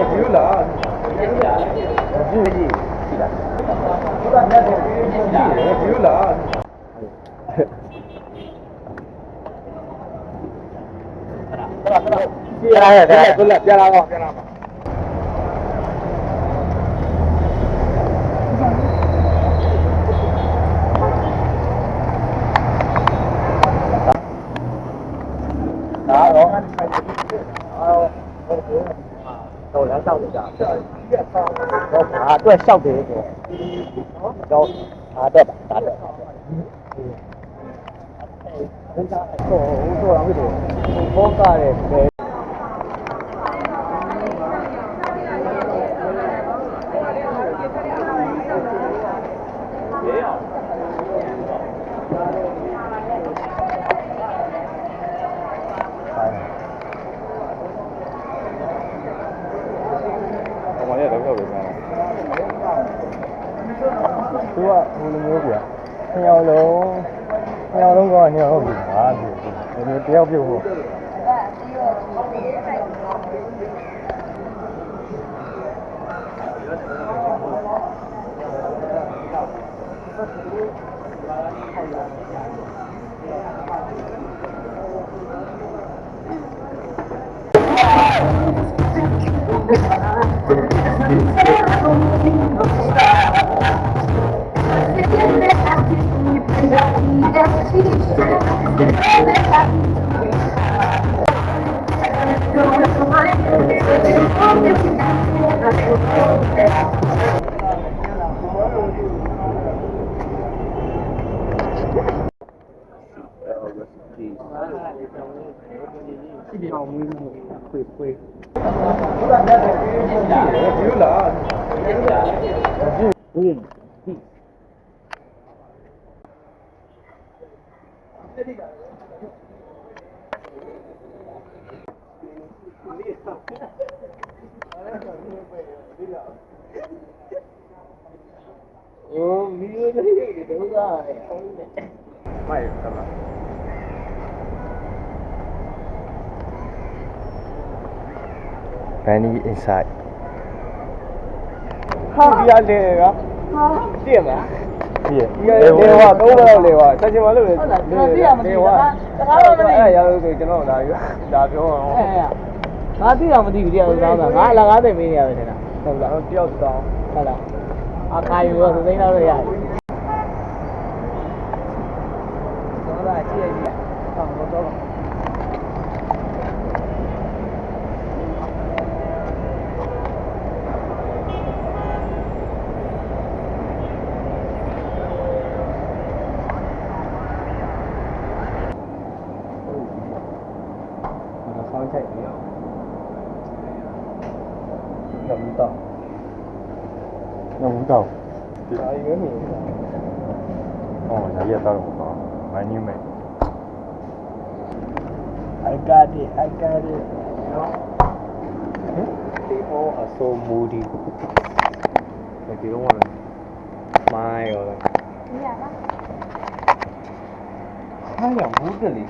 review လား review ကြီးဘုရားမြတ်တဲ့ review လားပြလာရတယ်ပြလာပါပြလာပါဒါတော့တော့လမ်းလျှောက်ကြတော့ဘာအတွက်လျှောက်တယ်ဆိုတော့ဒါတက်ပါဒါတက်ဘုရားအတော့တော်ဖြစ်တယ်ဘောကတဲ့သူကဟိုလိုမျိုးပြနှစ်ယောက်လုံးကနှစ်ယောက်ဟုတ်ပြီဟာဒီတယောက်ပြုတ်ဟုတ်ဒီအောင်မွေးခွေဘုရားမြတ်တဲ့ review လား review โอ้มีเรื่องที่ดูได้ไม่ครับPenny inside ဟာဒီရလေကဟာပြည့်မလားပြည့်လေဝါတော့လေဝါဆက်ချင်မလို့လေဟုတ်လားကျွန်တော်ပြရမသိဘူးတခါတော့မသိအဲ့ရလို့ဆိုကျွန်တော်လာပြောအောင်ငါသိတာမသိဘူးတရားဥစားငါအလကားသိမင်းနေရတယ်ထင်တာဟုတ်လားတယောက်တောင်းဟုတ်လားအခါယူတော့သိန်းတော့ရတယ်ကျွန်တော်ကကြည့်ရပြီဆောင်းတော့ဆောင်းချိုက်ပြီတော့ဒါရီပဲမြင်哦ဒါရတော့တော့မင်းယူမယ် I got it နော် they all are so moody ဒီတော့ဝင်မိုင်းရောဟာရဘူးတယ်လေ